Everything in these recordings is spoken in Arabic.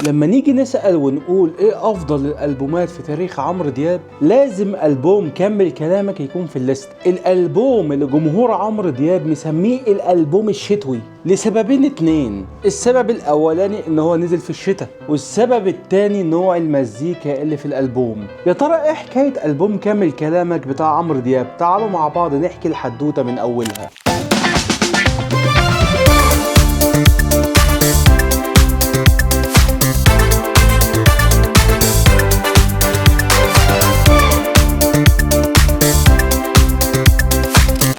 لما نيجي نسأل ونقول ايه افضل الالبومات في تاريخ عمرو دياب، لازم البوم كمل كلامك يكون في الليست. الالبوم اللي جمهور عمرو دياب مسميه الالبوم الشتوي لسببين اتنين. السبب الاولاني ان هو نزل في الشتاء، والسبب التاني نوع المزيكا اللي في الالبوم. يا ترى ايه حكاية البوم كمل كلامك بتاع عمرو دياب؟ تعالوا مع بعض نحكي الحدوتة من اولها.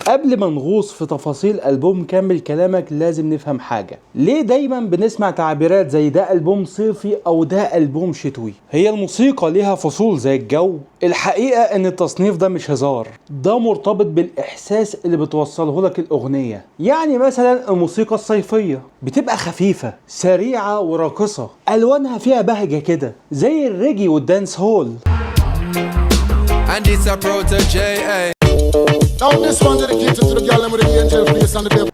قبل ما نغوص في تفاصيل ألبوم كمل كلامك لازم نفهم حاجة. ليه دايما بنسمع تعبيرات زي ده ألبوم صيفي أو ده ألبوم شتوي؟ هي الموسيقى ليها فصول زي الجو؟ الحقيقة ان التصنيف ده مش هزار، ده مرتبط بالإحساس اللي بتوصله لك الأغنية. يعني مثلا الموسيقى الصيفية بتبقى خفيفة سريعة وراقصة، ألوانها فيها بهجة كده زي الريجي والدانس هول.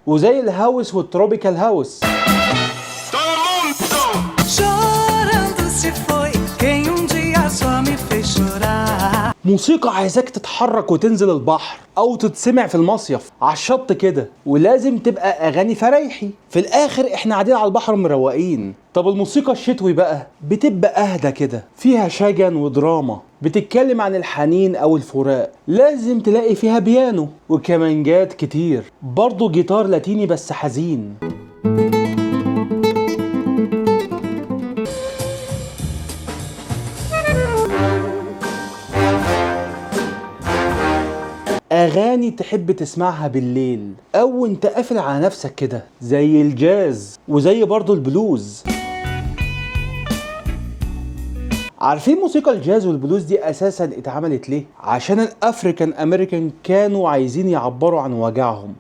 وزي الهاوس والتروبيكال هاوس. موسيقى عايزاك تتحرك وتنزل البحر او تتسمع في المصيف على الشط كده، ولازم تبقى اغاني فريحي. في الاخر احنا قاعدين على البحر مروقين. طب الموسيقى الشتوي بقى بتبقى اهدى كده، فيها شجن ودراما، بتتكلم عن الحنين او الفراق. لازم تلاقي فيها بيانو وكمانجات كتير، برضو جيتار لاتيني بس حزين. اغاني تحب تسمعها بالليل او انت قافل على نفسك كده، زي الجاز وزي برضو البلوز. عارفين موسيقى الجاز والبلوز دي اساسا اتعملت ليه؟ عشان الافريكان امريكان كانوا عايزين يعبروا عن وجعهم.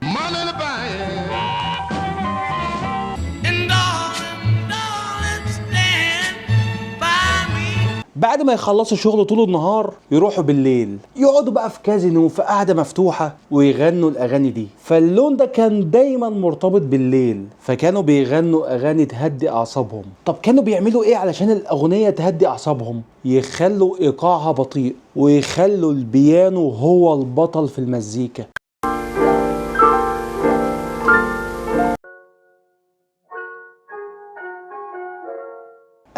بعد ما يخلصوا شغل طول النهار يروحوا بالليل يقعدوا بقى في كازينو في قعده مفتوحه ويغنوا الاغاني دي. فاللون ده كان دايما مرتبط بالليل، فكانوا بيغنوا اغاني تهدي اعصابهم. طب كانوا بيعملوا ايه علشان الاغنيه تهدي اعصابهم؟ يخلوا ايقاعها بطيء ويخلوا البيانو هو البطل في المزيكا.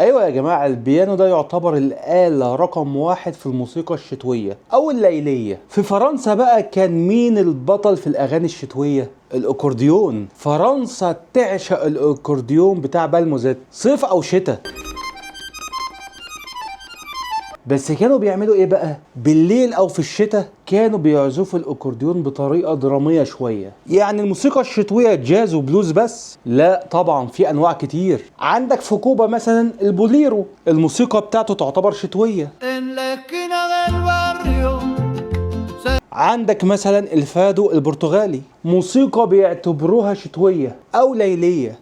ايوه يا جماعة، البيانو ده يعتبر الآلة رقم 1 في الموسيقى الشتوية او الليلية. في فرنسا بقى كان مين البطل في الاغاني الشتوية؟ الاكورديون. فرنسا تعشق الاكورديون بتاع بالموزيت صيف او شتاء. بس كانوا بيعملوا ايه بقى؟ بالليل او في الشتاء كانوا بيعزفوا الاكورديون بطريقه دراميه شويه. يعني الموسيقى الشتويه جاز وبلوز بس؟ لا طبعا، في انواع كتير. عندك في كوبا مثلا البوليرو، الموسيقى بتاعته تعتبر شتويه. عندك مثلا الفادو البرتغالي، موسيقى بيعتبروها شتويه او ليليه،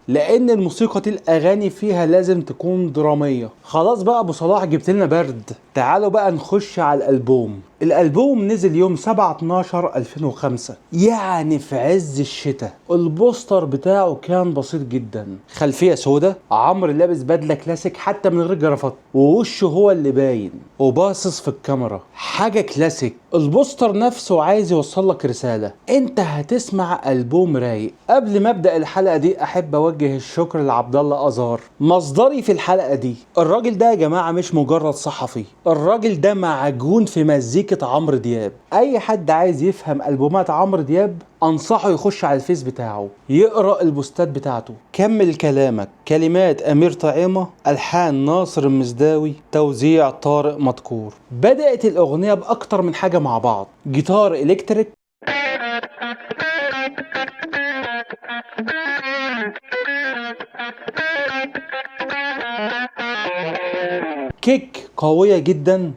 لان الموسيقى دي الاغاني فيها لازم تكون دراميه. خلاص بقى ابو صلاح جبت لنا برد، تعالوا بقى نخش على الالبوم. الالبوم نزل يوم 7/12/2005، يعني في عز الشتاء. البوستر بتاعه كان بسيط جدا، خلفيه سودا، عمرو لابس بدله كلاسيك حتى من غير جرافات، ووشه هو اللي باين وباصص في الكاميرا، حاجه كلاسيك. البوستر نفسه عايز يوصل لك رساله، انت هتسمع البوم رايق. قبل ما ابدا الحلقه دي احب اوجه الشكر لعبد الله ازار، مصدري في الحلقه دي. الراجل ده يا جماعه مش مجرد صحفي، الراجل ده معجون في مزيكه عمرو دياب. اي حد عايز يفهم البومات عمرو دياب انصحه يخش على الفيس بتاعه يقرا البوستات بتاعته. كمل كلامك، كلمات امير طعيمه، الحان ناصر المزداوي، توزيع طارق مدكور. بدات الاغنيه باكتر من حاجه مع بعض، جيتار الكتريك، كيك قويه جدا،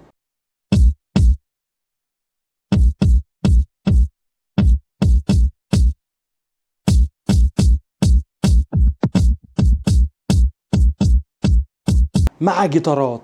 مع جيتارات.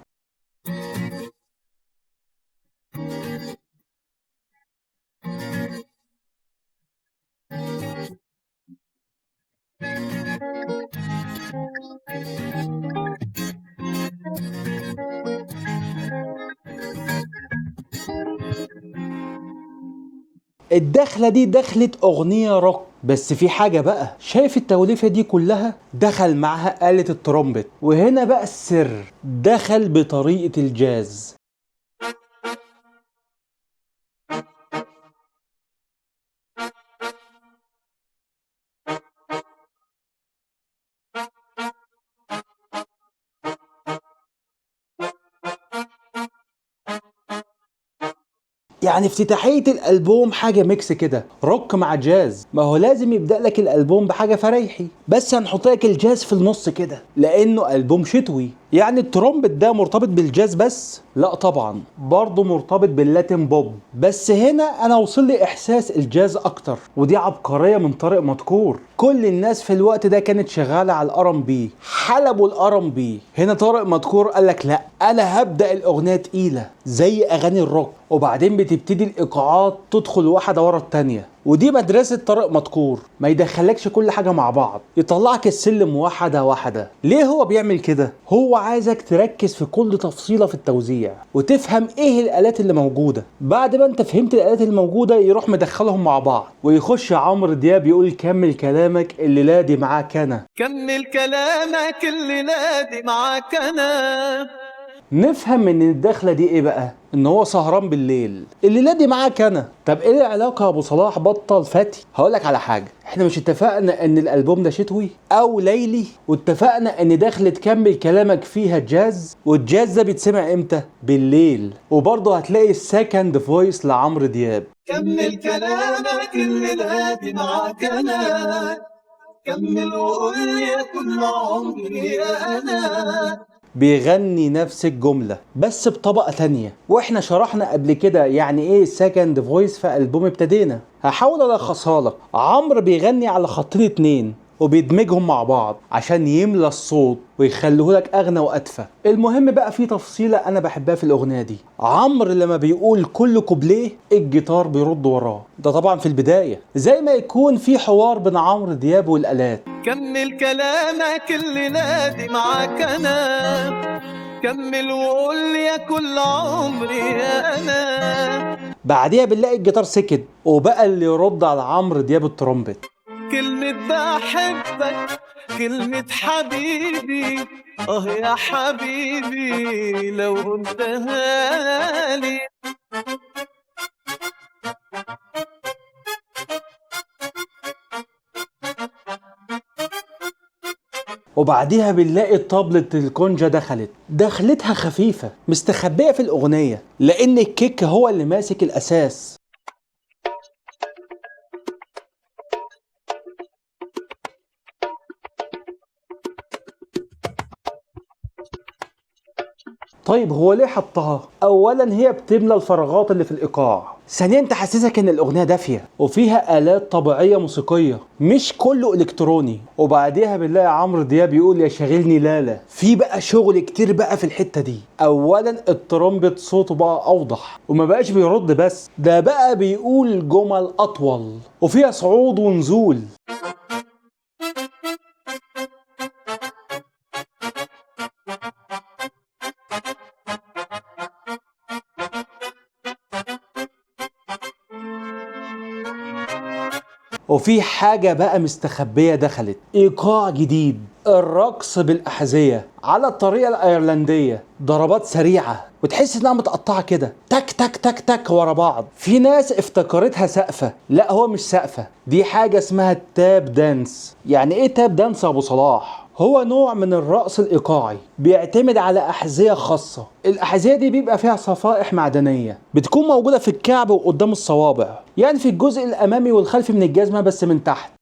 الدخلة دي دخلت أغنية روك، بس في حاجة بقى، شايف التوليفة دي كلها دخل معاها آلة الترومبت، وهنا بقى السر، دخل بطريقة الجاز. يعني افتتاحية الألبوم حاجة ميكس كده، روك مع جاز. ما هو لازم يبدأ لك الألبوم بحاجة فريحي، بس هنحط لك الجاز في النص كده لأنه ألبوم شتوي. يعني الترومبت ده مرتبط بالجاز بس؟ لا طبعا، برضه مرتبط باللاتين بوب، بس هنا أنا وصل لي إحساس الجاز أكتر، ودي عبقرية من طارق مدكور. كل الناس في الوقت ده كانت شغالة على الار ام بي، حلبوا الار ام بي. هنا طارق مدكور قال لك لا، أنا هبدأ الأغنية تقيلة زي أغاني الروك، وبعدين بتبتدي الايقاعات تدخل واحده ورا التانيه. ودي مدرسه طارق مدكور، ما يدخلكش كل حاجه مع بعض، يطلعك السلم واحده واحده. ليه هو بيعمل كده؟ هو عايزك تركز في كل تفصيله في التوزيع وتفهم ايه الالات اللي موجوده. بعد ما انت فهمت الالات اللي موجوده يروح مدخلهم مع بعض، ويخش عمرو دياب يقول كمل كلامك اللي لادي معاك انا، كمل كلامك اللي لادي معاك انا. نفهم من الدخله دي ايه بقى؟ ان هو سهران بالليل، الليله دي معاك انا. طب ايه العلاقه يا ابو صلاح؟ بطل فتي. هقولك على حاجه، احنا مش اتفقنا ان الالبوم ده شتوي او ليلي؟ واتفقنا ان دخلة كمل كلامك فيها جاز، والجاز ده بيتسمع امتى؟ بالليل. وبرضه هتلاقي السكند فويس لعمرو دياب، كمل كلامك اللي لادي معاك انا، كمل وقول يا كل عمري يا انا. بيغني نفس الجملة بس بطبقة تانية. واحنا شرحنا قبل كده يعني ايه سكند فويس في ألبوم ابتدينا. هحاول الخصها لك. عمرو بيغني على خطين اتنين وبيدمجهم مع بعض عشان يملى الصوت ويخليه لك اغنى وادفى. المهم بقى في تفصيله انا بحبها في الاغنيه دي، عمرو لما بيقول كل كوبليه الجيتار بيرد وراه، ده طبعا في البدايه، زي ما يكون في حوار بين عمرو دياب والالات. كمل كلامك اللي لادي معاك انا، كمل وقول يا كل عمري يا انا. بعديها بنلاقي الجيتار سكت، وبقى اللي يرد على عمرو دياب الترومبت، كلمة بحبك، كلمة حبيبي، اه يا حبيبي لو قلتها لي. وبعديها بنلاقي طبلة الكونجا دخلتها خفيفة مستخبية في الأغنية، لأن الكيك هو اللي ماسك الأساس. طيب هو ليه حطها؟ اولا هي بتملى الفراغات اللي في الايقاع، ثانيا تحسسك ان الاغنيه دافيه وفيها الات طبيعيه موسيقيه مش كله الكتروني. وبعديها بنلاقي عمرو دياب يقول يا شاغلني لالا. في بقى شغل كتير بقى في الحته دي. اولا الترومبت صوته بقى اوضح وما بقاش بيرد بس، ده بقى بيقول جمل اطول وفيها صعود ونزول. وفي حاجة بقى مستخبية دخلت، ايقاع جديد، الرقص بالاحذية على الطريقة الايرلندية، ضربات سريعة وتحس انها متقطعة كده، تك تك تك تك ورا بعض. في ناس افتكرتها سقفة، لا هو مش سقفة، دي حاجة اسمها التاب دانس. يعني ايه تاب دانس يا ابو صلاح؟ هو نوع من الرقص الإيقاعي بيعتمد على أحذية خاصة. الأحذية دي بيبقى فيها صفائح معدنية بتكون موجودة في الكعب وقدام الصوابع، يعني في الجزء الأمامي والخلفي من الجزمة بس من تحت.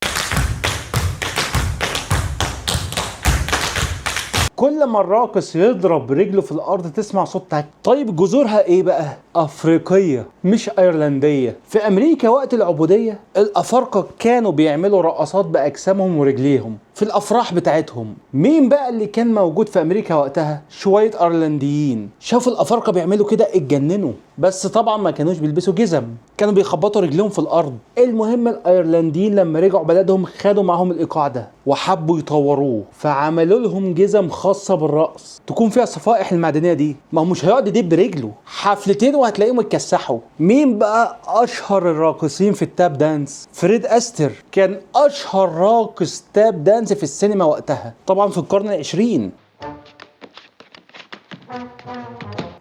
كل ما الراقص يضرب رجله في الارض تسمع صوت تك. طيب جذورها ايه بقى؟ افريقية مش ايرلندية. في امريكا وقت العبودية الافارقة كانوا بيعملوا رقصات باجسامهم ورجليهم في الافراح بتاعتهم. مين بقى اللي كان موجود في امريكا وقتها؟ شوية ايرلنديين شافوا الافارقة بيعملوا كده اتجننوا، بس طبعا ما كانوش بيلبسوا جزم، كانوا بيخبطوا رجلهم في الارض. المهم الايرلنديين لما رجعوا بلدهم خدوا معاهم الايقاع ده وحبوا يطوروه، فعملوا لهم جزم خاصة بالرقص تكون فيها الصفائح المعدنية دي. ما هو مش هيقعد يدب برجله حفلتين وهتلاقيهم اتكسحوا. مين بقى اشهر الراقصين في التاب دانس؟ فريد أستر كان اشهر راقص تاب دانس في السينما وقتها، طبعا في القرن العشرين.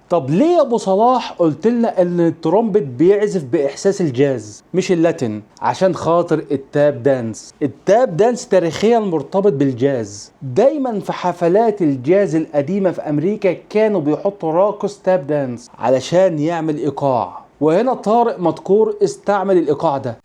طب ليه يا ابو صلاح قلت لنا ان الترومبت بيعزف باحساس الجاز مش اللاتين؟ عشان خاطر التاب دانس. التاب دانس تاريخيا مرتبط بالجاز. دايما في حفلات الجاز القديمة في امريكا كانوا بيحطوا راقص تاب دانس علشان يعمل ايقاع، وهنا طارق مدكور استعمل الايقاع ده.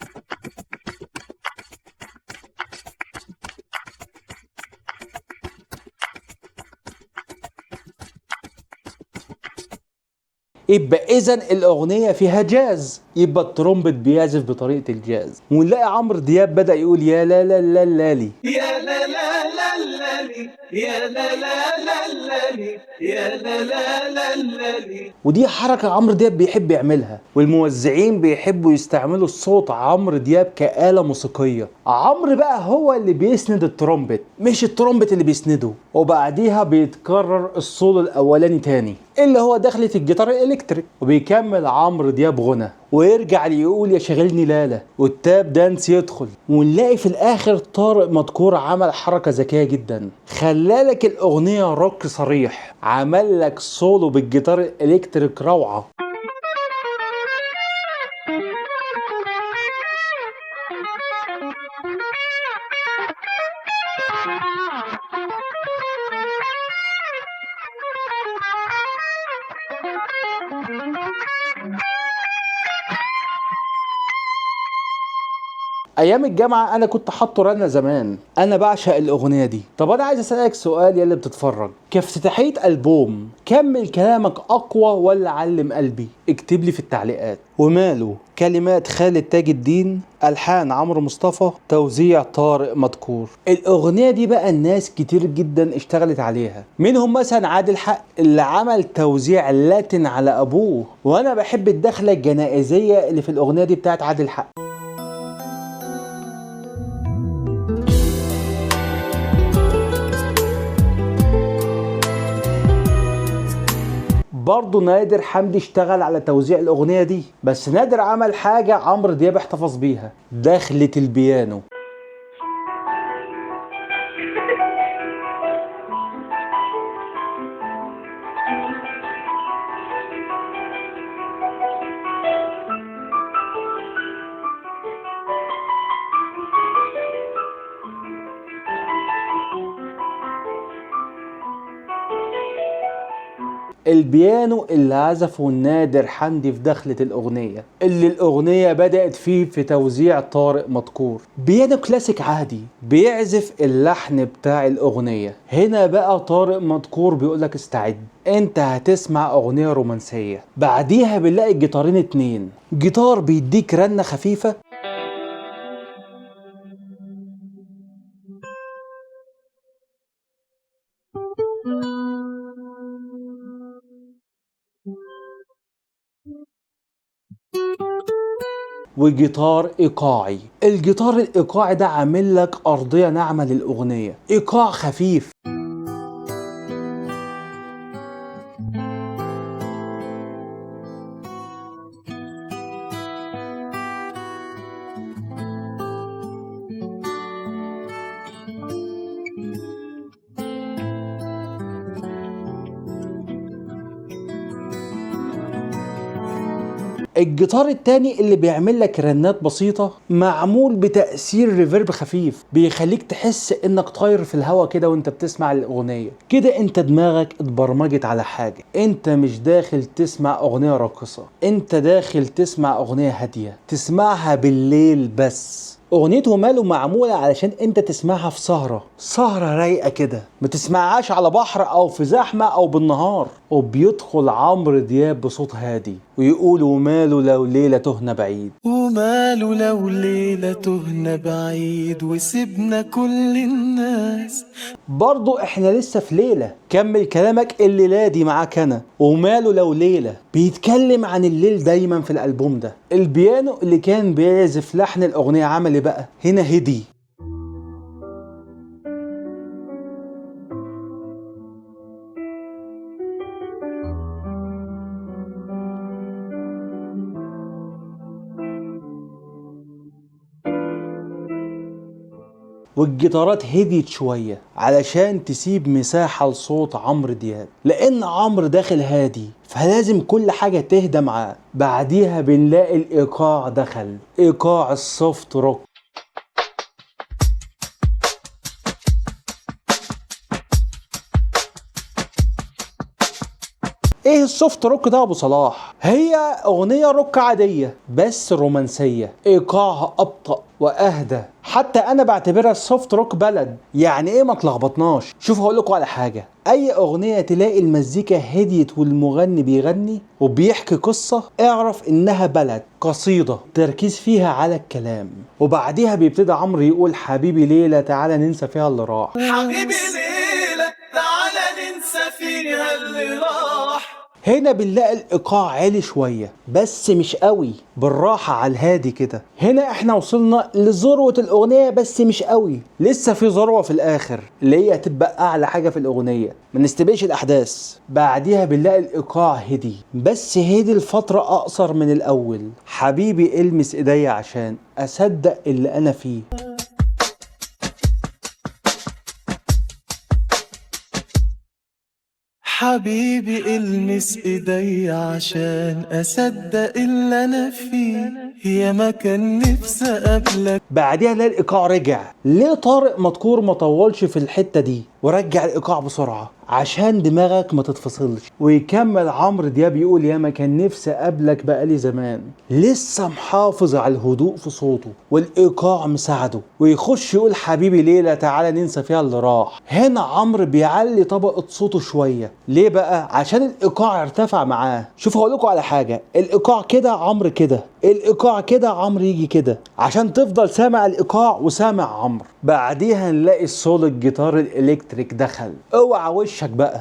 يبقى اذا الاغنيه فيها جاز، يبقى الترومبت بيعزف بطريقه الجاز. ونلاقي عمرو دياب بدا يقول يا لا لا لا لالي، يا لا لا لا لالي، يا لا لا لا لالي، يا لا لا لا لالي. ودي حركه عمرو دياب بيحب يعملها، والموزعين بيحبوا يستعملوا الصوت عمرو دياب كآلة موسيقيه. عمرو بقى هو اللي بيسند الترومبت مش الترومبت اللي بيسنده. وبعديها بيتكرر السولو الاولاني تاني اللي هو دخلة الجيتار الالكتريك، وبيكمل عمرو دياب غنى ويرجع يقول يا شاغلني لالا، والتاب دانس يدخل. ونلاقي في الاخر طارق مدكور عمل حركة ذكية جدا، خلالك الاغنية روك صريح، عمل لك سولو بالجيتار الالكتريك روعة. ايام الجامعه انا كنت حاطه رنه زمان، انا بعشق الاغنيه دي. طب انا عايز اسالك سؤال يا اللي بتتفرج، كافتتاحيه البوم كمل كلامك اقوى ولا علم قلبي؟ اكتب لي في التعليقات. وماله كلمات خالد تاج الدين، الحان عمرو مصطفى، توزيع طارق مدكور. الاغنيه دي بقى الناس كتير جدا اشتغلت عليها، منهم مثلا عادل حق اللي عمل توزيع لاتين على ابوه. وانا بحب الدخله الجنائزيه اللي في الاغنيه دي بتاعت عادل حق. برضه نادر حمدي اشتغل على توزيع الاغنيه دي، بس نادر عمل حاجه عمرو دياب احتفظ بيها، دخلة البيانو. البيانو اللي عزفه نادر حمدي في دخلة الأغنية، اللي الأغنية بدأت فيه في توزيع طارق مدكور. بيانو كلاسيك عادي بيعزف اللحن بتاع الأغنية. هنا بقى طارق مدكور بيقولك استعد، انت هتسمع أغنية رومانسية. بعديها بنلاقي الجيتارين اتنين، جيتار بيديك رنة خفيفة وجيتار ايقاعي. الجيتار الايقاعي ده عامل لك ارضيه ناعمه للاغنيه، ايقاع خفيف. الجيتار التاني اللي بيعمل لك رنات بسيطة معمول بتأثير ريفيرب خفيف، بيخليك تحس انك طاير في الهوا كده وانت بتسمع الاغنية. كده انت دماغك اتبرمجت على حاجة، انت مش داخل تسمع اغنية راقصة، انت داخل تسمع اغنية هادية تسمعها بالليل بس. اغنيته ماله معمولة علشان انت تسمعها في سهرة رايقة كده، ما تسمعهاش على بحر او في زحمة او بالنهار. وبيدخل عمرو دياب بصوت هادي ويقول وماله لو ليلة تهنا بعيد. وماله لو ليلة تهنا بعيد وسيبنا كل الناس. برضو احنا لسه في ليلة، كمل كلامك الليلة دي معاك انا. وماله لو ليلة بيتكلم عن الليل دايما في الالبوم ده. البيانو اللي كان بيعزف لحن الاغنية عمل بقى هنا هدي. والجيتارات هديت شوية علشان تسيب مساحة لصوت عمرو دياب، لأن عمرو داخل هادي فلازم كل حاجة تهدى معاه. بعديها بنلاقي الإيقاع دخل، إيقاع السوفت روك. ايه السوفت روك ده يا ابو صلاح؟ هي اغنية روك عادية بس رومانسية، ايقاعها ابطأ واهدى. حتى انا بعتبرها السوفت روك بلد. يعني ايه ما تلخبطناش؟ شوف هقول لكم على حاجة، اي اغنية تلاقي المزيكا هديت والمغني بيغني وبيحكي قصة، اعرف انها بلد، قصيدة تركيز فيها على الكلام. وبعديها بيبتدي عمرو يقول حبيبي ليلة تعالى ننسى فيها اللي راح. حبيبي ليلة تعالى ننسى فيها اللي راح. هنا بنلاقي الايقاع عالي شوية بس مش قوي، بالراحة على الهادي كده. هنا احنا وصلنا لذروة الاغنية بس مش قوي، لسه في ذروة في الاخر اللي هي هتبقى اعلى حاجة في الاغنية، ما نستبقش الاحداث. بعديها بنلاقي الايقاع هدي بس هدي لفترة اقصر من الاول. حبيبي المس ايديا عشان اصدق اللي انا فيه. حبيبي المس ايدي عشان اصدق اللي انا فيه. يا ما كان نفسي اقابلك. بعديها نلاقي الايقاع رجع. ليه طارق مدكور ما طولش في الحته دي ورجع الايقاع بسرعه؟ عشان دماغك ما تتفصلش. ويكمل عمرو دياب يقول يا ما كان نفسي اقابلك بقالي زمان. لسه محافظ على الهدوء في صوته والايقاع مساعده. ويخش يقول حبيبي ليلة تعالى ننسى فيها اللي راح. هنا عمرو بيعلي طبقه صوته شويه. ليه بقى؟ عشان الايقاع ارتفع معاه. شوف هقول لكم على حاجه، الايقاع كده عمرو كده، الايقاع كده عمرو يجي كده، عشان تفضل سامع الايقاع وسامع عمرو. بعديها نلاقي السولو الجيتار الالكتريك دخل. اوعى وشك بقى.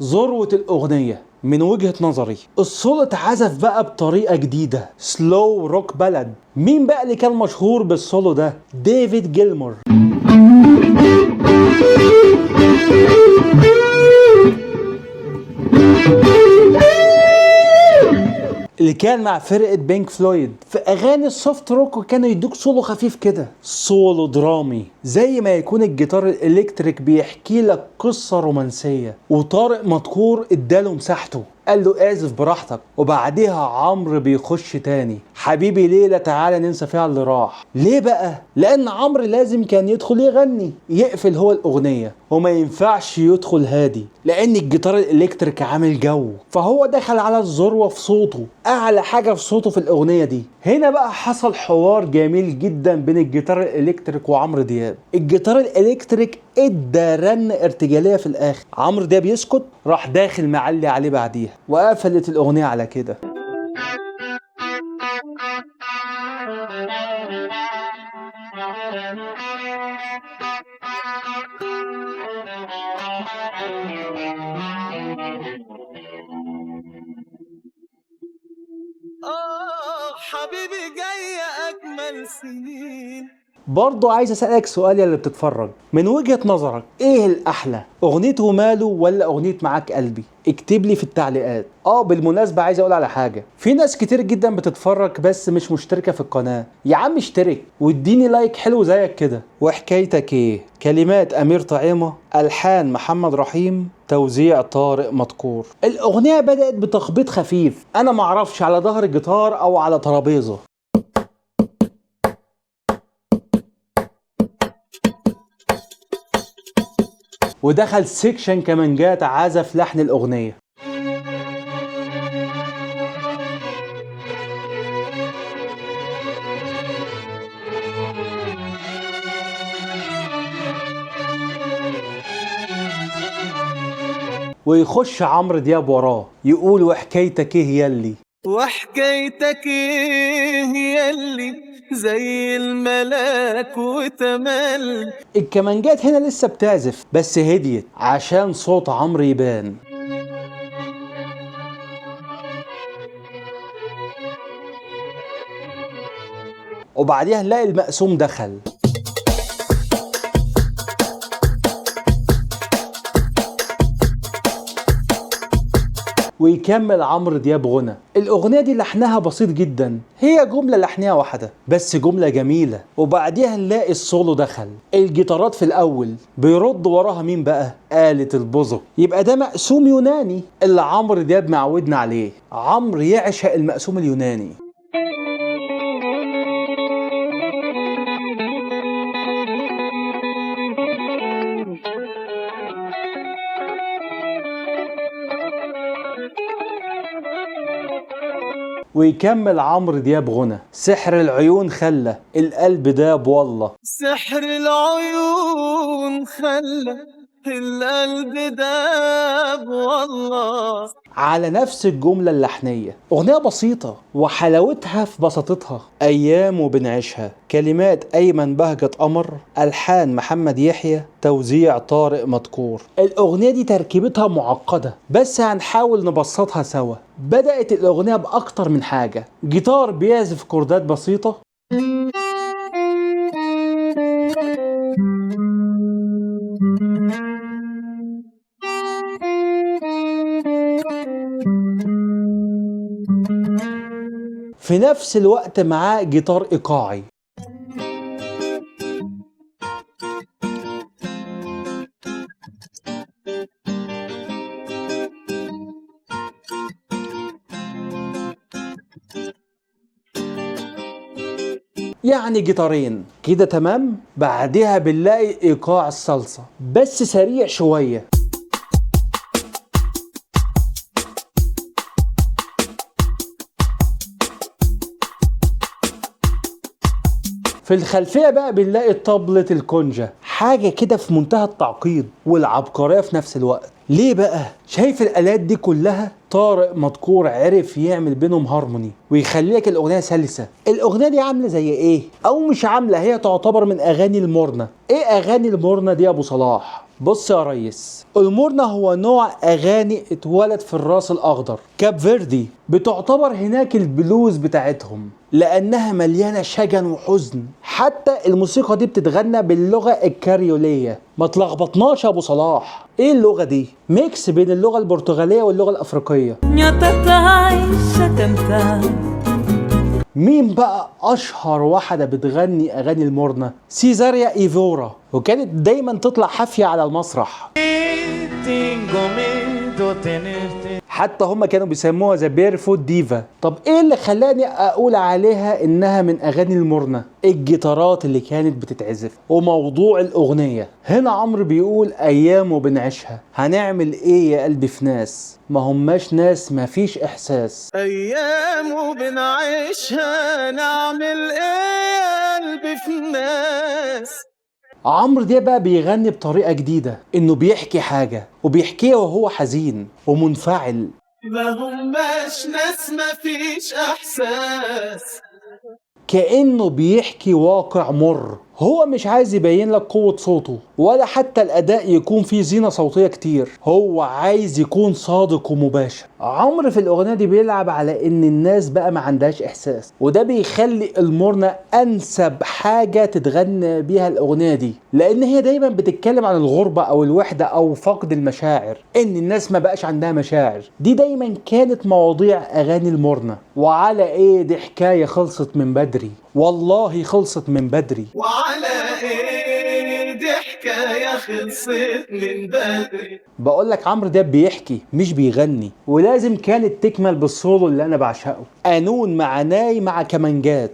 ذروة الأغنية من وجهة نظري. السولو اتعزف بقى بطريقة جديدة، سلو روك بلد. مين بقى اللي كان مشهور بالسولو ده؟ ديفيد جيلمور. اللي كان مع فرقة بينك فلويد. في اغاني السوفت روك كانوا يدوك سولو خفيف كده، سولو درامي، زي ما يكون الجيتار الالكتريك بيحكي لك قصة رومانسية. وطارق مدكور اداله مساحته، قال له اعزف براحتك. وبعديها عمرو بيخش تاني حبيبي ليلة تعالى ننسى فيها اللي راح. ليه بقى؟ لان عمرو لازم كان يدخل يغني، يقفل هو الاغنية، وما ينفعش يدخل هادي لان الجيتار الالكتريك عامل جو. فهو دخل على الذروة في صوته، اعلى حاجة في صوته في الاغنية دي. هنا بقى حصل حوار جميل جدا بين الجيتار الالكتريك وعمرو دياب. الجيتار الالكتريك ادى رن ارتجالية في الاخر، عمرو دياب يسكت، راح داخل معلي عليه بعديها، وقفلت الاغنية على كده. حبيبي جاي اجمل سنين. برضو عايز اسألك سؤال يا اللي بتتفرج، من وجهة نظرك ايه الاحلى، اغنية وماله ولا اغنية معاك قلبي؟ اكتب لي في التعليقات. بالمناسبة عايز اقول على حاجة، في ناس كتير جدا بتتفرج بس مش مشتركة في القناة. يا عم اشترك واديني لايك حلو زيك كده. وحكايتك ايه؟ كلمات أمير طعيمة، ألحان محمد رحيم، توزيع طارق مدكور. الأغنية بدأت بتخبيط خفيف، أنا معرفش على ظهر الجيتار أو على ترابيزة، ودخل سيكشن كمانجات عزف لحن الأغنية. ويخش عمرو دياب وراه يقول وحكايتك ايه يلي، وحكايتك ايه يلي زي الملاك وتمل. الكمانجات هنا لسه بتعزف بس هديت عشان صوت عمرو يبان. وبعديها نلاقي المقسوم دخل، ويكمل عمرو دياب غنى. الأغنية دي لحنها بسيط جدا، هي جملة لحنها واحدة بس جملة جميلة. وبعديها نلاقي السولو دخل، الجيتارات في الأول بيرد وراها مين بقى؟ آلة البوزو. يبقى ده مقسوم يوناني اللي عمرو دياب معودنا عليه. عمرو يعشق المقسوم اليوناني. ويكمل عمرو دياب غنى سحر العيون خلى القلب داب والله. سحر العيون خلى القلب داب والله. على نفس الجملة اللحنية. أغنية بسيطة وحلاوتها في بساطتها. أيام وبنعيشها، كلمات أيمن بهجت قمر، ألحان محمد يحيى، توزيع طارق مدكور. الأغنية دي تركيبتها معقدة بس هنحاول نبسطها سوا. بدأت الأغنية بأكتر من حاجة، جيتار بيعزف كوردات بسيطة، في نفس الوقت معاه جيتار إيقاعي. يعني جيتارين كده تمام. بعدها بنلاقي إيقاع الصلصة بس سريع شوية. في الخلفية بقى بنلاقي طبلة الكونجا، حاجة كده في منتهى التعقيد والعبقرية في نفس الوقت. ليه بقى؟ شايف الآلات دي كلها؟ طارق مدكور عرف يعمل بينهم هارموني ويخليك الأغنية سلسة. الأغنية دي عاملة زي إيه؟ أو مش عاملة، هي تعتبر من أغاني المورنة. إيه أغاني المورنة دي يا أبو صلاح؟ بص يا ريس، المورنة هو نوع أغاني اتولد في الراس الأخضر، كاب فيردي. بتعتبر هناك البلوز بتاعتهم لأنها مليانة شجن وحزن. حتى الموسيقى دي بتتغنى باللغة الكاريولية. ما تلخبطناش يا أبو صلاح، إيه اللغة دي؟ ميكس بين اللغة البرتغالية واللغة الأفريقية. مين بقى أشهر واحدة بتغني أغاني المورنة؟ سيزاريا إيفورا، وكانت دايما تطلع حافية على المسرح. حتى هم كانوا بيسموها ذا بيرفوت ديفا. طب ايه اللي خلاني اقول عليها انها من اغاني المورنة؟ الجيتارات اللي كانت بتتعزف وموضوع الاغنية. هنا عمرو بيقول ايام وبنعيشها، هنعمل ايه يا قلبي في ناس ما هماش ناس، مفيش احساس. ايام وبنعيشها نعمل ايه يا قلبي في الناس. عمرو دياب بقى بيغني بطريقة جديدة، انه بيحكي حاجة وبيحكيها وهو حزين ومنفعل. ما هماش ناس مفيش احساس، كأنه بيحكي واقع مر. هو مش عايز يبين لك قوة صوته ولا حتى الأداء يكون فيه زينة صوتية كتير، هو عايز يكون صادق ومباشر. عمرو في الأغنية دي بيلعب على إن الناس بقى ما عندهاش إحساس، وده بيخلي المورنة أنسب حاجة تتغنى بيها الأغنية دي، لأن هي دايما بتتكلم عن الغربة أو الوحدة أو فقد المشاعر، إن الناس ما بقاش عندها مشاعر. دي دايما كانت مواضيع أغاني المورنة. وعلى إيه دي حكاية خلصت من بدري، والله خلصت من بدري. وعلى ايه دي حكاية الحكاية خلصت من بدري. بقول لك عمرو دياب بيحكي مش بيغني، ولازم كانت تكمل بالسولو اللي انا بعشقه، قانون مع ناي مع كمانجات.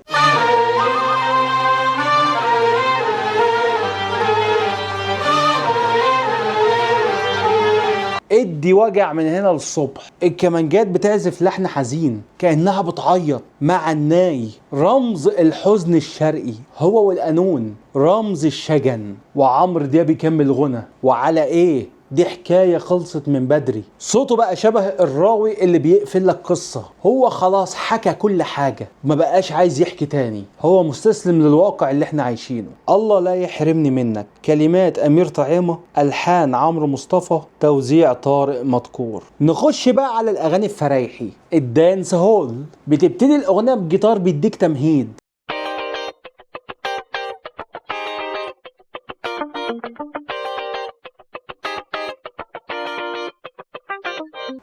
ادي وجع من هنا للصبح. الكمانجات بتعزف لحن حزين كأنها بتعيط مع الناي، رمز الحزن الشرقي. هو والقانون رمز الشجن. وعمرو دياب بيكمل غنى، وعلى ايه دي حكاية خلصت من بدري. صوته بقى شبه الراوي اللي بيقفل لك قصة. هو خلاص حكى كل حاجة، ما بقاش عايز يحكي تاني. هو مستسلم للواقع اللي احنا عايشينه. الله لا يحرمني منك. كلمات أمير طعيمة، ألحان عمرو مصطفى، توزيع طارق مدكور. نخش بقى على الأغاني الفرايحي، الدانس هول. بتبتدي الأغنية بجيتار بيديك تمهيد،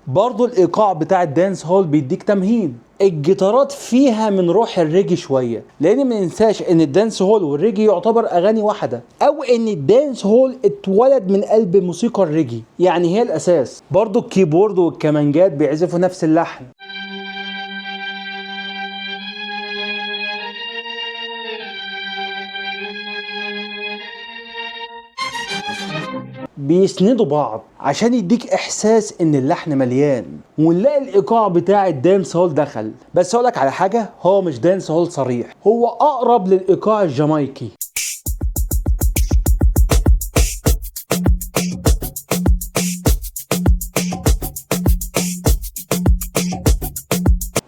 برضو الايقاع بتاع الدانس هول بيديك تمهيد. الجيتارات فيها من روح الريجي شويه، لان ما ننساش ان الدانس هول والريجي يعتبر اغاني واحده، او ان الدانس هول اتولد من قلب موسيقى الريجي، يعني هي الاساس. برضو الكيبورد والكمانجات بيعزفوا نفس اللحن. بيسندوا بعض عشان يديك احساس ان اللحن مليان. ونلاقي الايقاع بتاع الدانس هول دخل. بس اقولك على حاجه، هو مش دانس هول صريح، هو اقرب للايقاع الجامايكي.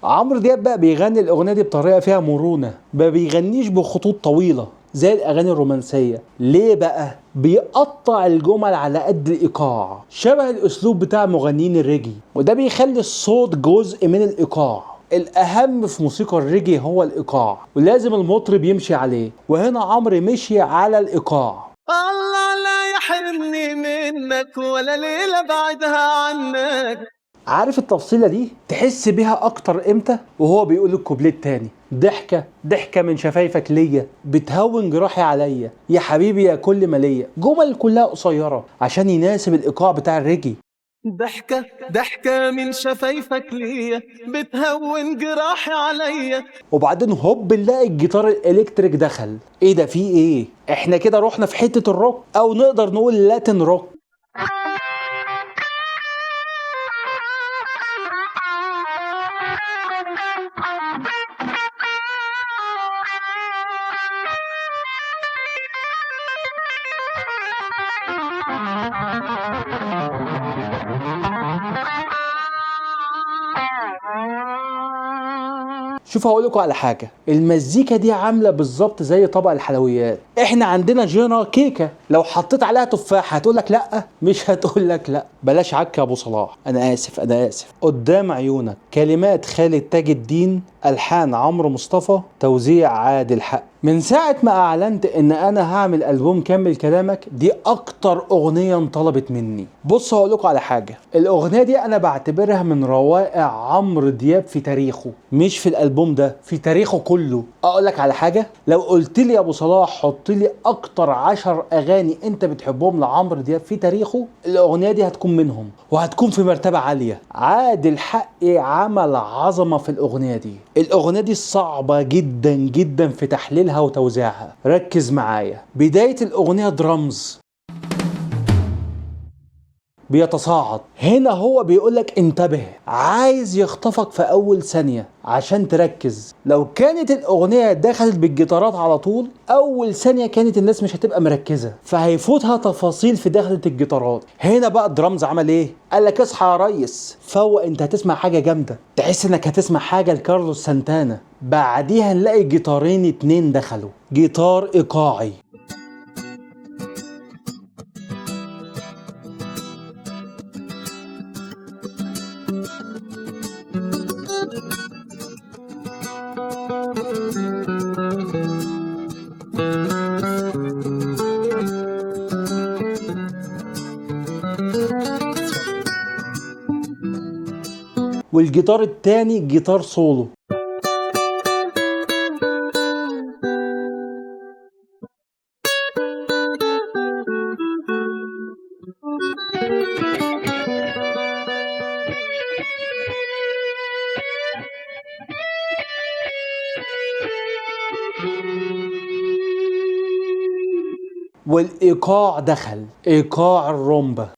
عمرو دياب بقى بيغني الاغنيه دي بطريقه فيها مرونه، ما بيغنيش بخطوط طويله زي الاغاني الرومانسيه. ليه بقى؟ بيقطع الجمل على قد الايقاع، شبه الاسلوب بتاع مغنيين الريجي، وده بيخلي الصوت جزء من الايقاع. الاهم في موسيقى الريجي هو الايقاع، ولازم المطرب يمشي عليه، وهنا عمرو مشي على الايقاع. الله لا يحرمني منك ولا ليلة بعدها عنك. عارف التفصيلة دي تحس بيها أكتر إمتى؟ وهو بيقول الكوبليه التاني، ضحكة ضحكة من شفايفك ليا، بتهون جراحي عليا، يا حبيبي يا كل ما ليا. جمل كلها قصيرة عشان يناسب الإيقاع بتاع الريجي. ضحكة ضحكة من شفايفك ليا، بتهون جراحي عليا. وبعدين هوب نلاقي الجيتار الإلكتريك دخل. إيه ده، فيه إيه؟ إحنا كده رحنا في حتة الروك، أو نقدر نقول لاتين روك. شوف هقول لكم على حاجه، المزيكا دي عامله بالظبط زي طبق الحلويات. احنا عندنا جينا كيكه، لو حطيت عليها تفاح هتقول لك لا؟ مش هتقول لك لا. بلاش عك يا ابو صلاح، انا اسف انا اسف. قدام عيونك، كلمات خالد تاج الدين، الحان عمرو مصطفى، توزيع عادل حق. من ساعة ما اعلنت ان انا هعمل البوم كمل كلامك، دي اكتر اغنية انطلبت مني. بص هقول لكم على حاجة، الاغنية دي انا بعتبرها من روائع عمرو دياب في تاريخه، مش في الالبوم ده، في تاريخه كله. اقول لك على حاجة، لو قلت لي يا ابو صلاح حط لي اكتر 10 اغاني انت بتحبهم لعمرو دياب في تاريخه، الاغنية دي هتكون منهم، وهتكون في مرتبة عالية. عادل حق عمل عظمة في الاغنية دي. الاغنية دي صعبة جدا جدا في تحليلها وتوزيعها. ركز معايا، بداية الاغنية درامز بيتصاعد. هنا هو بيقولك انتبه، عايز يخطفك في اول ثانية عشان تركز. لو كانت الاغنية دخلت بالجيتارات على طول، اول ثانية كانت الناس مش هتبقى مركزة، فهيفوتها تفاصيل في دخلة الجيتارات. هنا بقى الدرامز عمل ايه؟ قالك اصحى يا ريس، فوق، انت هتسمع حاجة جامدة، تحس انك هتسمع حاجة لكارلوس سانتانا. بعديها نلاقي جيتارين اتنين دخلوا، جيتار ايقاعي. والجيتار التاني جيتار سولو. والايقاع دخل، ايقاع الرومبا.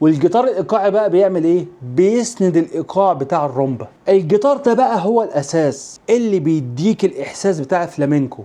والجيتار الايقاعي بقى بيعمل ايه؟ بيسند الايقاع بتاع الرومبا. الجيتار ده بقى هو الاساس اللي بيديك الاحساس بتاع الفلامينكو.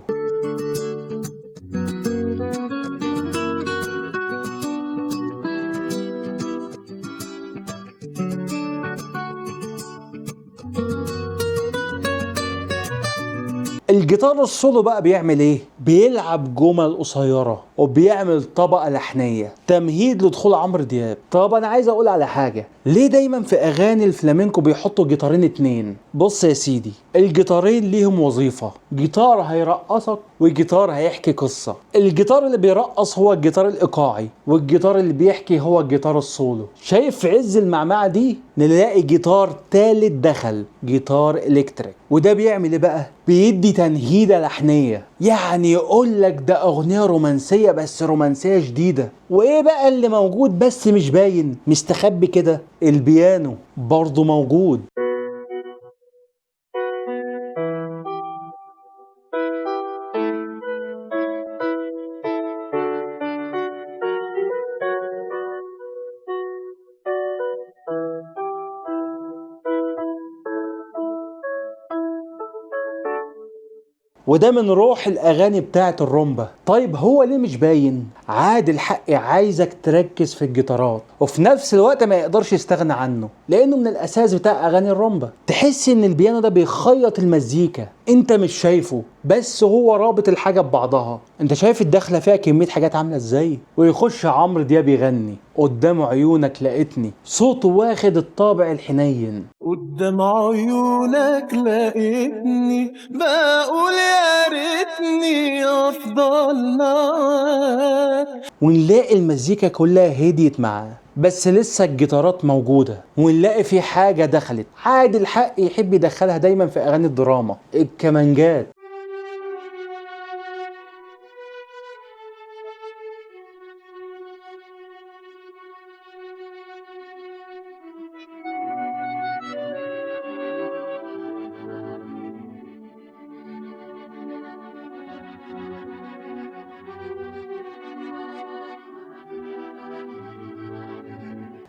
الجيتار السولو بقى بيعمل ايه؟ بيلعب جمل قصيرة وبيعمل طبقة لحنية تمهيد لدخول عمرو دياب. طب انا عايز اقول على حاجة، ليه دايما في اغاني الفلامينكو بيحطوا جيتارين اتنين؟ بص يا سيدي، الجيتارين ليهم وظيفة، جيتار هيرقصك وجيتار هيحكي قصة. الجيتار اللي بيرقص هو الجيتار الايقاعي، والجيتار اللي بيحكي هو الجيتار السولو. شايف في عز المعمعة دي نلاقي جيتار تالت دخل، جيتار الكتريك. وده بيعمل ايه بقى؟ بيدي تنهيدة لحنية، يعني يقول لك ده اغنية رومانسية بس رومانسية جديدة. وايه بقى اللي موجود بس مش باين، مستخبي كده؟ البيانو برضو موجود. وده من روح الاغاني بتاعت الرومبا. طيب هو ليه مش باين؟ عادل حقي عايزك تركز في الجيتارات وفي نفس الوقت ما يقدرش يستغنى عنه، لانه من الاساس بتاع اغاني الرومبا. تحس ان البيانو ده بيخيط المزيكا، انت مش شايفه بس هو رابط الحاجة ببعضها. انت شايف الدخلة فيها كمية حاجات عاملة ازاي؟ ويخش عمرو دياب يغني قدام عيونك لقيتني، صوته واخد الطابع الحنين. قدام عيونك لقيتني بقول يا ريتني افضل معاك. ونلاقي المزيكا كلها هديت معاه بس لسه الجيتارات موجودة. ونلاقي في حاجة دخلت، عادل حق يحب يدخلها دايما في اغاني الدراما، الكمانجات.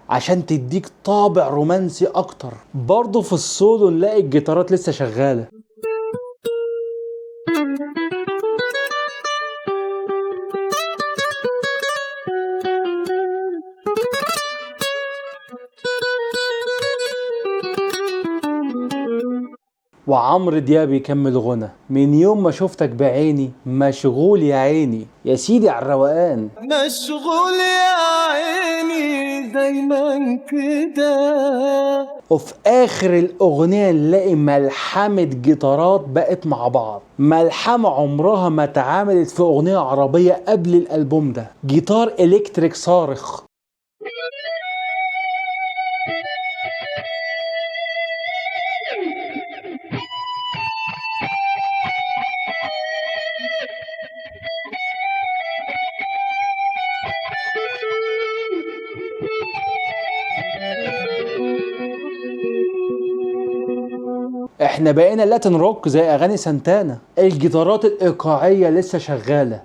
عشان تديك طابع رومانسي اكتر. برضه في السولو نلاقي الجيتارات لسه شغالة. وعمرو دياب يكمل غنى من يوم ما شفتك بعيني مشغول يا عيني. يا سيدي على الروقان. مشغول يا عيني دايما كده. وفي اخر الاغنية نلاقي ملحمة جيتارات بقت مع بعض، ملحمة عمرها ما اتعملت في اغنية عربية قبل الالبوم ده. جيتار الكتريك صارخ. احنا بقينا لاتين روك زي اغاني سانتانا. الجيتارات الايقاعية لسه شغالة.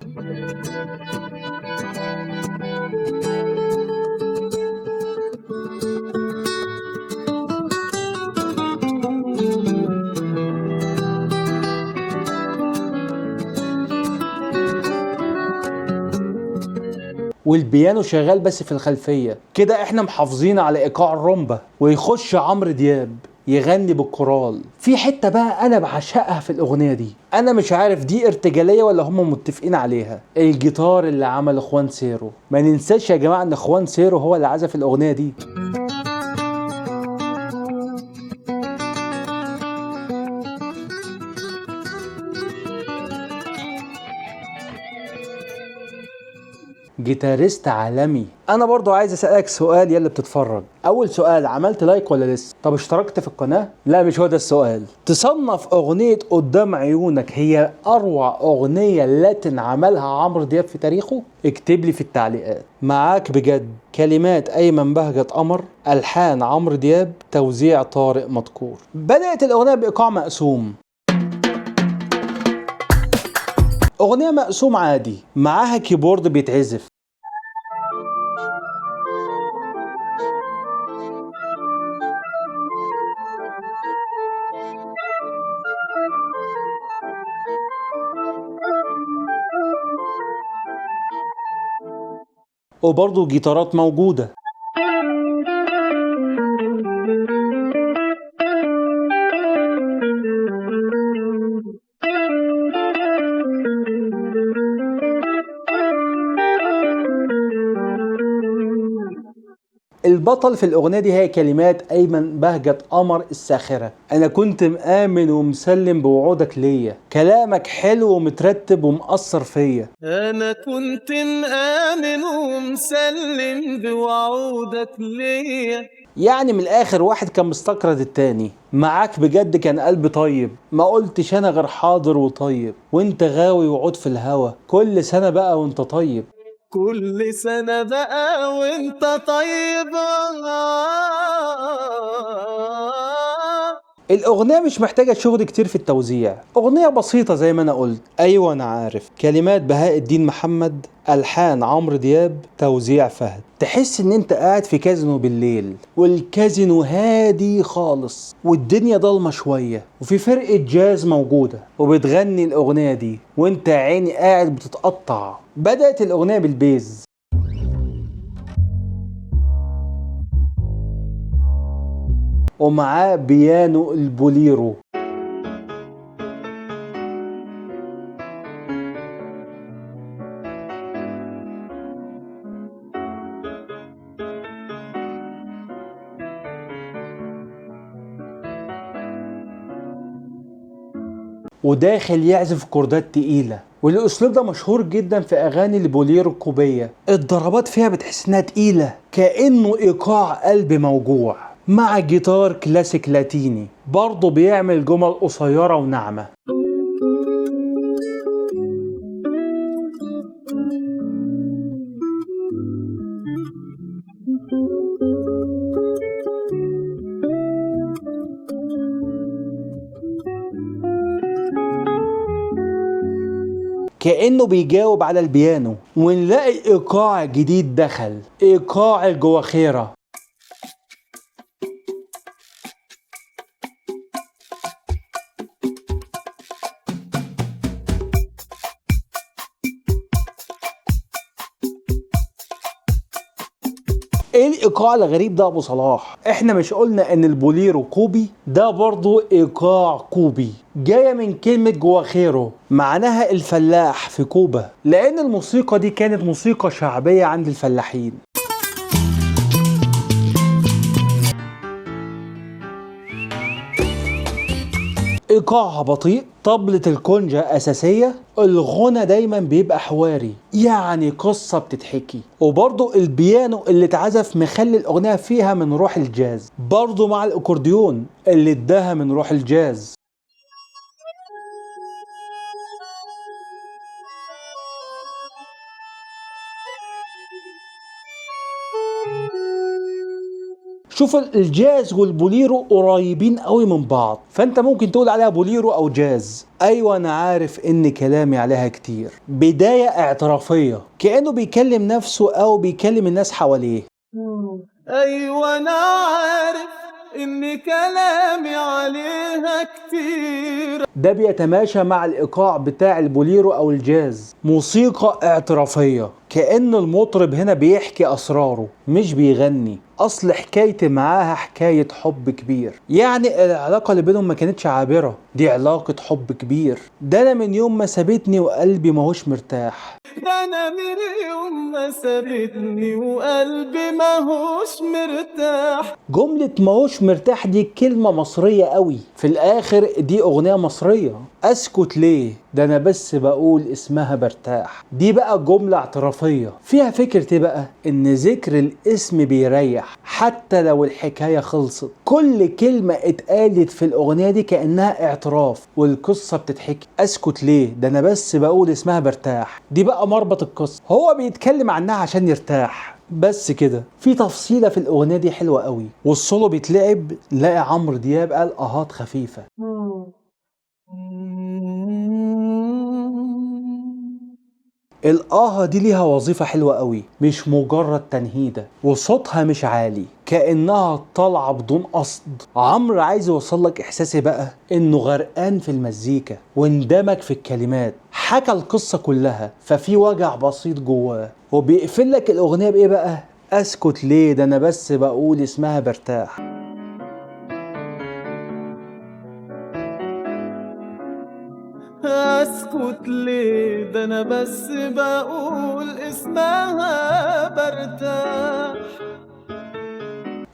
والبيانو شغال بس في الخلفية كده. احنا محافظين على ايقاع الرومبا. ويخش عمرو دياب يغني بالكورال في حتة بقى انا بعشقها في الاغنية دي. انا مش عارف دي ارتجالية ولا هم متفقين عليها. الجيتار اللي عمل اخوان سيرو. ما ننساش يا جماعة ان اخوان سيرو هو اللي عزف الاغنية دي. جيتاريست عالمي. انا برضو عايز اسألك سؤال يا اللي بتتفرج. اول سؤال، عملت لايك ولا لسه؟ طب اشتركت في القناة؟ لا مش هو ده السؤال. تصنف اغنية قدام عيونك هي اروع اغنية لاتن عملها عمرو دياب في تاريخه؟ اكتب لي في التعليقات. معاك بجد. كلمات ايمن بهجت قمر، الحان عمرو دياب، توزيع طارق مدكور. بدأت الاغنية بايقاع مقسوم. اغنية مقسوم عادي، معاها كيبورد بيتعزف. وبرضه جيتارات موجودة. البطل في الأغنية دي هي كلمات أيمن بهجت قمر الساخرة. أنا كنت مآمن ومسلم بوعودك ليا، كلامك حلو ومترتب ومأثر فيا. أنا كنت مآمن ومسلم بوعودك ليا. يعني من الآخر واحد كان مستقرد التاني. معاك بجد كان قلبي طيب، ما قلتش أنا غير حاضر وطيب، وانت غاوي وعود في الهوا، كل سنة بقى وانت طيب. كل سنة بقى وانت طيب. الأغنية مش محتاجة شغل كتير في التوزيع، أغنية بسيطة زي ما أنا قلت. أيوة أنا عارف. كلمات بهاء الدين محمد، ألحان عمرو دياب، توزيع فهد. تحس إن أنت قاعد في كازينو بالليل، والكازينو هادي خالص والدنيا ضلمة شوية، وفي فرقة جاز موجودة وبتغني الأغنية دي، وأنت عيني قاعد بتتقطع. بدأت الأغنية بالبيز، ومعاه بيانو البوليرو. وداخل يعزف كوردات تقيلة. والاسلوب ده مشهور جدا في اغاني البوليرو الكوبية. الضربات فيها بتحس انها تقيلة، كأنه ايقاع قلب موجوع، مع جيتار كلاسيك لاتيني برضه بيعمل جمل قصيرة وناعمة. كأنه بيجاوب على البيانو. ونلاقي ايقاع جديد دخل، ايقاع الجواخيرة. ايه الايقاع الغريب ده ابو صلاح؟ احنا مش قلنا ان البوليرو كوبي؟ ده برضو ايقاع كوبي، جاية من كلمة جواخيرو معناها الفلاح في كوبا، لان الموسيقى دي كانت موسيقى شعبية عند الفلاحين. ايقاعها بطيء، طبلة الكونجا اساسية، الغنى دايما بيبقى حواري، يعني قصة بتتحكي. وبرضو البيانو اللي اتعزف مخلي الاغنية فيها من روح الجاز، برضو مع الاكورديون اللي اداها من روح الجاز. شوف الجاز والبوليرو قريبين قوي من بعض، فانت ممكن تقول عليها بوليرو او جاز. ايوه انا عارف ان كلامي عليها كتير. بداية اعترافية، كأنه بيكلم نفسه او بيكلم الناس حواليه. ايوه انا عارف ان كلامي عليها كتير. ده بيتماشى مع الايقاع بتاع البوليرو او الجاز، موسيقى اعترافية، كأن المطرب هنا بيحكي اسراره مش بيغني. اصل حكايتي معاها حكاية حب كبير، يعني العلاقة اللي بينهم ما كانتش عابرة، دي علاقة حب كبير. ده انا من يوم ما سابتني وقلبي ماهوش مرتاح. انا من يوم ما سابتني وقلبي ماهوش مرتاح. جملة ماهوش مرتاح دي كلمة مصرية قوي. في الاخر دي اغنية مصرية مصرية. اسكت ليه ده انا بس بقول اسمها برتاح، دي بقى جملة اعترافية فيها فكرة ايه بقى؟ ان ذكر الاسم بيريح حتى لو الحكاية خلصت. كل كلمة اتقالت في الاغنية دي كأنها اعتراف والقصة بتتحكي. اسكت ليه ده انا بس بقول اسمها برتاح، دي بقى مربط القصة، هو بيتكلم عنها عشان يرتاح بس كده. في تفصيلة في الأغنية دي حلوة قوي، والسولو بيتلعب نلاقي عمرو دياب قال أهات خفيفة. الآه دي ليها وظيفة حلوة قوي، مش مجرد تنهيدة، وصوتها مش عالي كأنها طالعة بدون قصد. عمرو عايز يوصل لك إحساسي بقى إنه غرقان في المزيكا واندمج في الكلمات، حكى القصة كلها، ففي وجع بسيط جواه. وبيقفل لك الأغنية بإيه بقى؟ اسكت ليه ده انا بس بقول اسمها برتاح. اسكت ليه ده انا بس بقول اسمها برتاح.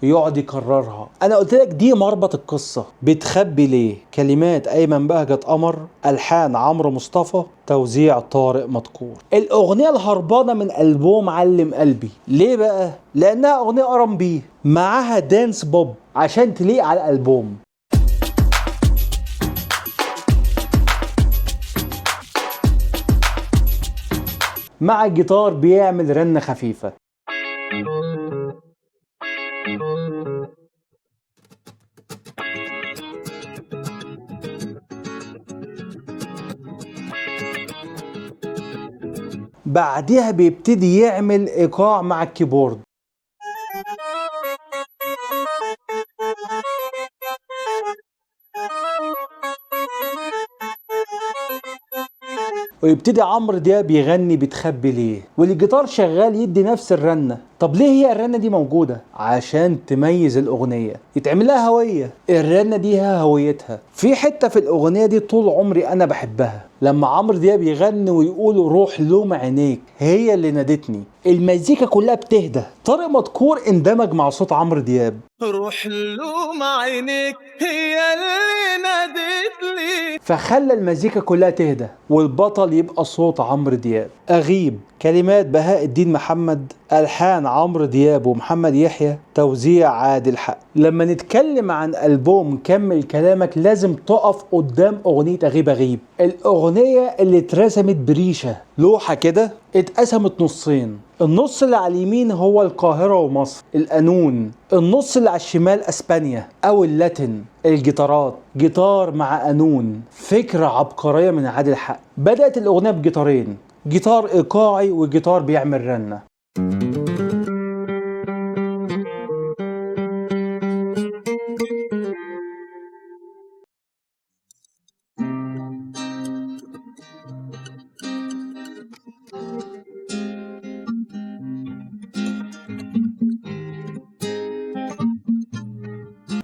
يقعد يكررها. انا قلت لك دي مربط القصه. بتخبي ليه؟ كلمات ايمن بهجت قمر، الحان عمرو مصطفى، توزيع طارق مدكور. الاغنيه الهربانه من البوم علم قلبي. ليه بقى؟ لانها اغنيه ار&بي معاها دانس بوب عشان تليق على الالبوم. مع الجيتار بيعمل رنه خفيفه. بعدها بيبتدي يعمل ايقاع مع الكيبورد. ويبتدي عمرو دياب يغني بتخبي ليه، والجيتار شغال يدي نفس الرنة. طب ليه هي الرنة دي موجودة؟ عشان تميز الأغنية، يتعمل لها هوية. الرنة دي هي هويتها. في حتة في الأغنية دي طول عمري أنا بحبها، لما عمرو دياب يغني ويقول روح لوم عينيك هي اللي نادتني. المزيكا كلها بتهدى. طارق مدكور اندمج مع صوت عمرو دياب. روح لوم عينيك هي اللي نادت لي، فخلى المزيكا كلها تهدى والبطل يبقى صوت عمرو دياب. أغيب كلمات بهاء الدين محمد، ألحان عمرو دياب ومحمد يحيى، توزيع عادل حق. لما نتكلم عن ألبوم كمل كلامك لازم تقف قدام أغنية أغيب أغيب. الأغنية اللي اترسمت بريشة، لوحة كده اتقسمت نصين. النص اللي على اليمين هو القاهرة ومصر، القانون. النص اللي على الشمال أسبانيا أو اللاتين. الجيتارات جيتار مع قانون، فكرة عبقرية من عادل حق. بدأت الأغنية بجيتارين، جيتار إيقاعي وجيتار بيعمل رنة.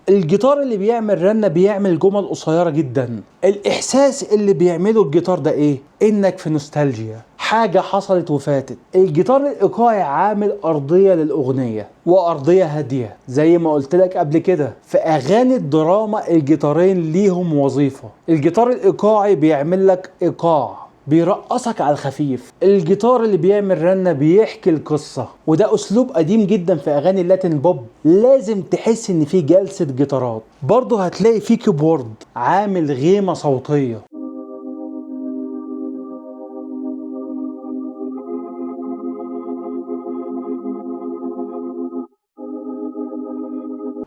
الجيتار اللي بيعمل رنة بيعمل جمل قصيرة جدا. الإحساس اللي بيعمله الجيتار ده إيه؟ إنك في نوستالجيا، حاجة حصلت وفاتت. الجيتار الإيقاعي عامل أرضية للأغنية وأرضية هادية. زي ما قلت لك قبل كده في أغاني الدراما الجيتارين ليهم وظيفة. الجيتار الإيقاعي بيعمل لك إيقاع، بيرقصك على الخفيف. الجيتار اللي بيعمل رنة بيحكي القصة، وده أسلوب قديم جدا في أغاني اللاتين بوب. لازم تحس إن في جلسة جيتارات. برضه هتلاقي في كيبورد عامل غيمة صوتية.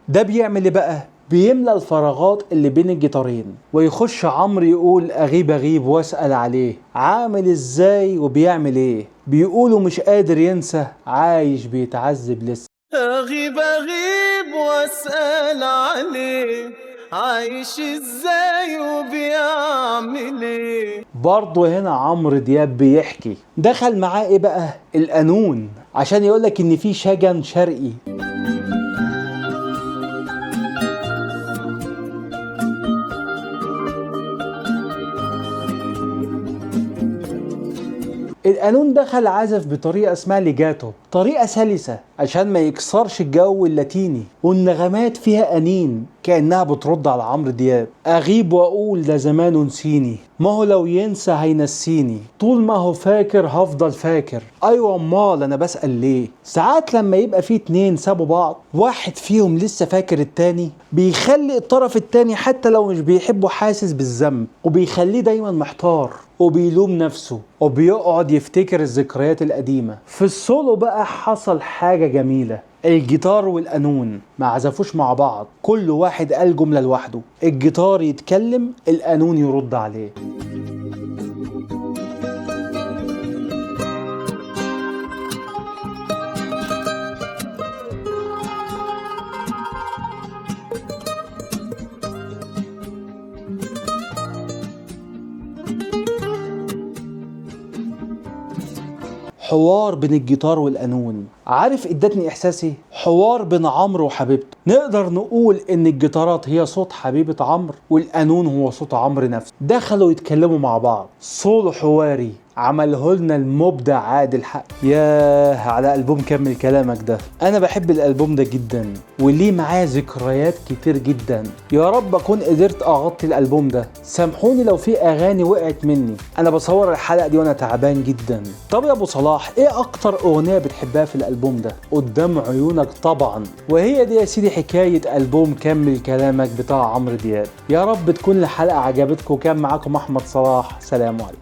ده بيعمل ايه بقى؟ بيملى الفراغات اللي بين الجيتارين. ويخش عمرو يقول اغيب اغيب واسأل عليه عامل ازاي وبيعمل ايه. بيقولوا مش قادر ينسى، عايش بيتعذب لسه. اغيب اغيب واسأل عليه عايش ازاي وبيعمل ايه. برضه هنا عمرو دياب بيحكي دخل معاه ايه بقى؟ القانون، عشان يقولك ان في شجن شرقي. القانون دخل عزف بطريقة اسمها ليجاتو، طريقة سلسة عشان ما يكسرش الجو اللاتيني، والنغمات فيها أنين كأنها بترد على عمرو دياب. أغيب وأقول ده زمان نسيني، ما هو لو ينسى هينسيني، طول ما هو فاكر هفضل فاكر. أيوة أمال أنا بسأل ليه؟ ساعات لما يبقى في اتنين سابوا بعض، واحد فيهم لسه فاكر التاني، بيخلي الطرف التاني حتى لو مش بيحبه حاسس بالذنب، وبيخليه دايما محتار وبيلوم نفسه، وبيقعد يفتكر الذكريات القديمة. في السولو بقى حصل حاجة جميلة، الجيتار والقانون ما عزفوش مع بعض، كل واحد قال جملة لوحده، الجيتار يتكلم القانون يرد عليه. حوار بين الجيتار والقانون، عارف ادتني احساسي؟ حوار بين عمرو وحبيبته. نقدر نقول ان الجيتارات هي صوت حبيبة عمرو، والقانون هو صوت عمرو نفسه، دخلوا يتكلموا مع بعض، سولو حواري عمله لنا المبدع عادل حق. ياه على ألبوم كمل كلامك ده، انا بحب الألبوم ده جدا وليه معاه ذكريات كتير جدا. يا رب اكون قدرت اغطي الألبوم ده، سامحوني لو في اغاني وقعت مني، انا بصور الحلقة دي وانا تعبان جدا. طب يا ابو صلاح، ايه اكتر اغنية بتحبها في الألبوم ده؟ قدام عيونك طبعا. وهي دي يا سيدي حكاية ألبوم كمل كلامك بتاع عمرو دياب. يا رب تكون الحلقة عجبتكم، كان معاكم احمد صلاح، سلام عليكم.